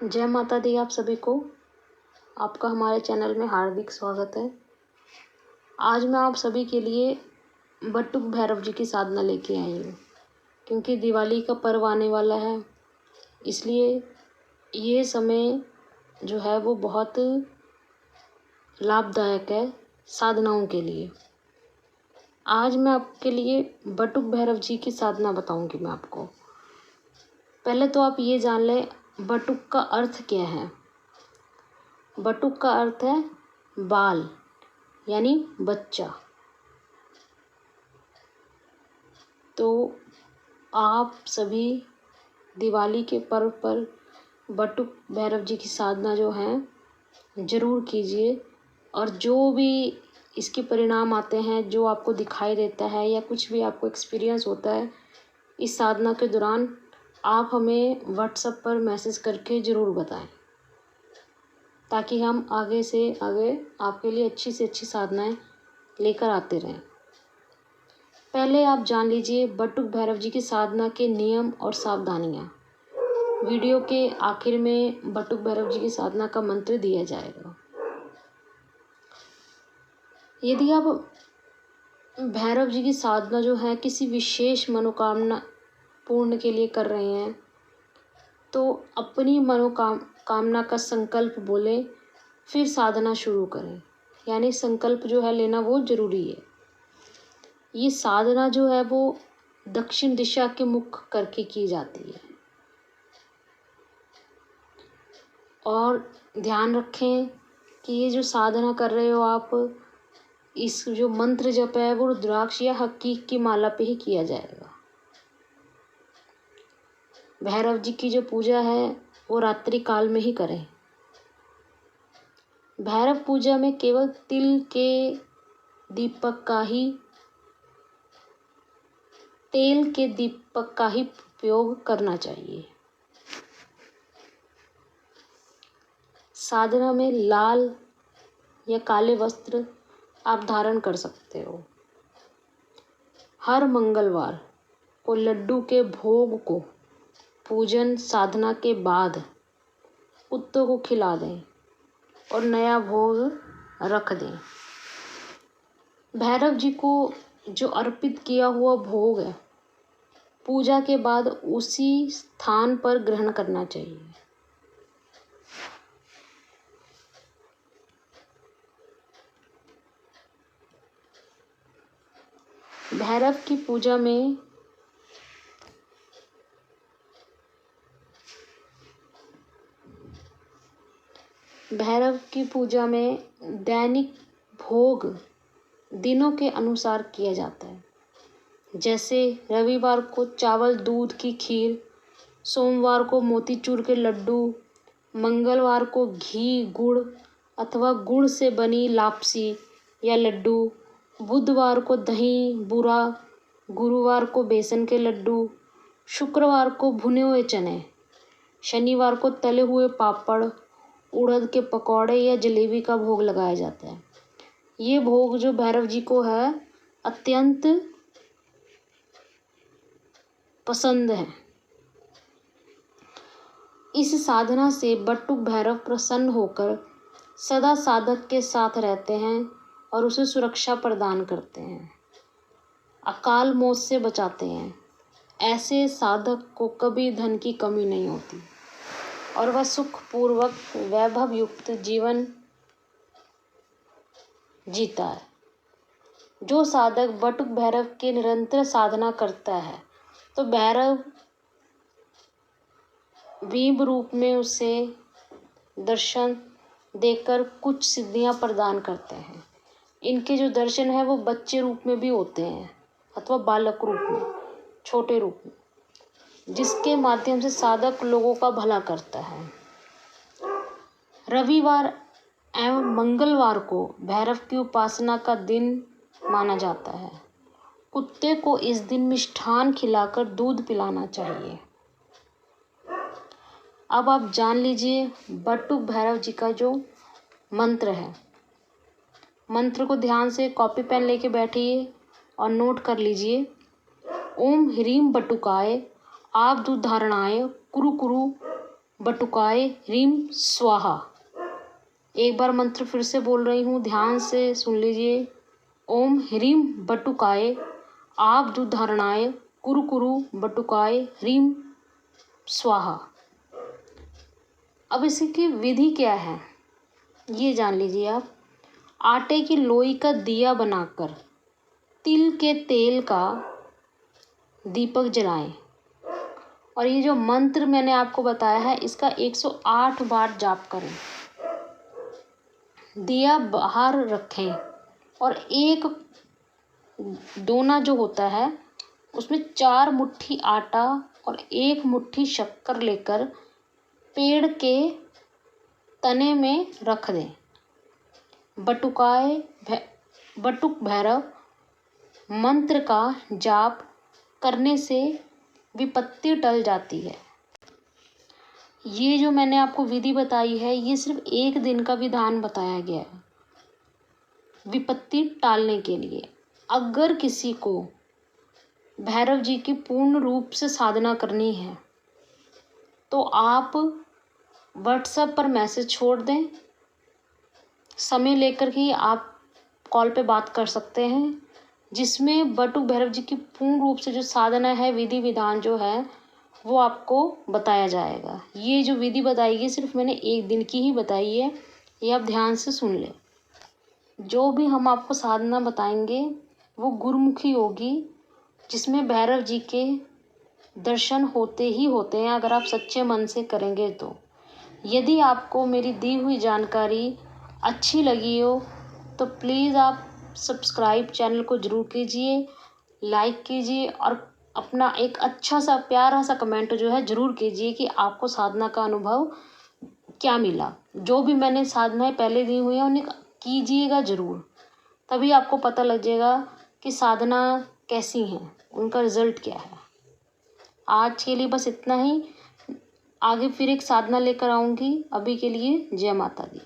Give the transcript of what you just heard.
जय माता दी आप सभी को। आपका हमारे चैनल में हार्दिक स्वागत है। आज मैं आप सभी के लिए बटुक भैरव जी की साधना लेके आई हूँ, क्योंकि दिवाली का पर्व आने वाला है। इसलिए ये समय जो है वो बहुत लाभदायक है साधनाओं के लिए। आज मैं आपके लिए बटुक भैरव जी की साधना बताऊंगी मैं आपको। पहले तो आप ये जान लें बटुक का अर्थ क्या है। बटुक का अर्थ है बाल यानी बच्चा। तो आप सभी दिवाली के पर्व पर बटुक भैरव जी की साधना जो है ज़रूर कीजिए। और जो भी इसके परिणाम आते हैं, जो आपको दिखाई देता है या कुछ भी आपको एक्सपीरियंस होता है इस साधना के दौरान, आप हमें व्हाट्सएप पर मैसेज करके ज़रूर बताएं, ताकि हम आगे से आगे आपके लिए अच्छी से अच्छी साधनाएं लेकर आते रहें। पहले आप जान लीजिए बटुक भैरव जी की साधना के नियम और सावधानियाँ। वीडियो के आखिर में बटुक भैरव जी की साधना का मंत्र दिया जाएगा। यदि आप भैरव जी की साधना जो है किसी विशेष मनोकामना पूर्ण के लिए कर रहे हैं, तो अपनी कामना का संकल्प बोलें, फिर साधना शुरू करें। यानी संकल्प जो है लेना वो ज़रूरी है। ये साधना जो है वो दक्षिण दिशा के मुख करके की जाती है। और ध्यान रखें कि ये जो साधना कर रहे हो आप, इस जो मंत्र जप है वो रुद्राक्ष या हकीक की माला पे ही किया जाएगा। भैरव जी की जो पूजा है वो रात्रि काल में ही करें। भैरव पूजा में केवल तेल के दीपक का ही उपयोग करना चाहिए। साधना में लाल या काले वस्त्र आप धारण कर सकते हो। हर मंगलवार को लड्डू के भोग को पूजन साधना के बाद कुत्तों को खिला दें और नया भोग रख दें। भैरव जी को जो अर्पित किया हुआ भोग है पूजा के बाद उसी स्थान पर ग्रहण करना चाहिए। भैरव की पूजा में दैनिक भोग दिनों के अनुसार किया जाता है। जैसे रविवार को चावल दूध की खीर, सोमवार को मोतीचूर के लड्डू, मंगलवार को घी गुड़ अथवा गुड़ से बनी लापसी या लड्डू, बुधवार को दही बूरा, गुरुवार को बेसन के लड्डू, शुक्रवार को भुने हुए चने, शनिवार को तले हुए पापड़, उड़द के पकौड़े या जलेबी का भोग लगाया जाता है। ये भोग जो भैरव जी को है अत्यंत पसंद है। इस साधना से बटुक भैरव प्रसन्न होकर सदा साधक के साथ रहते हैं और उसे सुरक्षा प्रदान करते हैं, अकाल मौत से बचाते हैं। ऐसे साधक को कभी धन की कमी नहीं होती और वह सुखपूर्वक वैभव युक्त जीवन जीता है। जो साधक बटुक भैरव की निरंतर साधना करता है तो भैरव बिंब रूप में उसे दर्शन देकर कुछ सिद्धियां प्रदान करते हैं। इनके जो दर्शन है वो बच्चे रूप में भी होते हैं अथवा बालक रूप में, छोटे रूप में, जिसके माध्यम से साधक लोगों का भला करता है। रविवार एवं मंगलवार को भैरव की उपासना का दिन माना जाता है। कुत्ते को इस दिन मिष्ठान खिलाकर दूध पिलाना चाहिए। अब आप जान लीजिए बटुक भैरव जी का जो मंत्र है। मंत्र को ध्यान से कॉपी पेन लेके बैठिए और नोट कर लीजिए। ओम ह्रीम बटुकाय आप दूध धारणाय कुरु कुरु बटुकाय ह्रीं स्वाहा। एक बार मंत्र फिर से बोल रही हूँ, ध्यान से सुन लीजिए। ओम ह्रीं बटुकाय आबद्धधारणाय कुरु कुरु बटुकाय ह्रीं स्वाहा। अब इसकी विधि क्या है ये जान लीजिए आप। आटे की लोई का दिया बनाकर तिल के तेल का दीपक जलाएं और ये जो मंत्र मैंने आपको बताया है इसका 108 बार जाप करें। दिया बाहर रखें और एक दोना जो होता है उसमें 4 मुट्ठी आटा और 1 मुट्ठी शक्कर लेकर पेड़ के तने में रख दें। बटुक भैरव मंत्र का जाप करने से विपत्ति टल जाती है। ये जो मैंने आपको विधि बताई है ये सिर्फ 1 दिन का विधान बताया गया है विपत्ति टालने के लिए। अगर किसी को भैरव जी की पूर्ण रूप से साधना करनी है तो आप व्हाट्सएप पर मैसेज छोड़ दें। समय लेकर ही आप कॉल पे बात कर सकते हैं, जिसमें बटुक भैरव जी की पूर्ण रूप से जो साधना है, विधि विधान जो है वो आपको बताया जाएगा। ये जो विधि बताई गई सिर्फ मैंने 1 दिन की ही बताई है, ये आप ध्यान से सुन लें। जो भी हम आपको साधना बताएंगे वो गुरुमुखी होगी, जिसमें भैरव जी के दर्शन होते ही होते हैं अगर आप सच्चे मन से करेंगे तो। यदि आपको मेरी दी हुई जानकारी अच्छी लगी हो तो प्लीज़ आप सब्सक्राइब चैनल को ज़रूर कीजिए, लाइक कीजिए और अपना एक अच्छा सा प्यारा सा कमेंट जो है ज़रूर कीजिए कि आपको साधना का अनुभव क्या मिला। जो भी मैंने साधनाएं पहले दी हुई हैं उन्हें कीजिएगा ज़रूर, तभी आपको पता लग जाएगा कि साधना कैसी हैं, उनका रिज़ल्ट क्या है। आज के लिए बस इतना ही। आगे फिर एक साधना लेकर आऊँगी। अभी के लिए जय माता दी।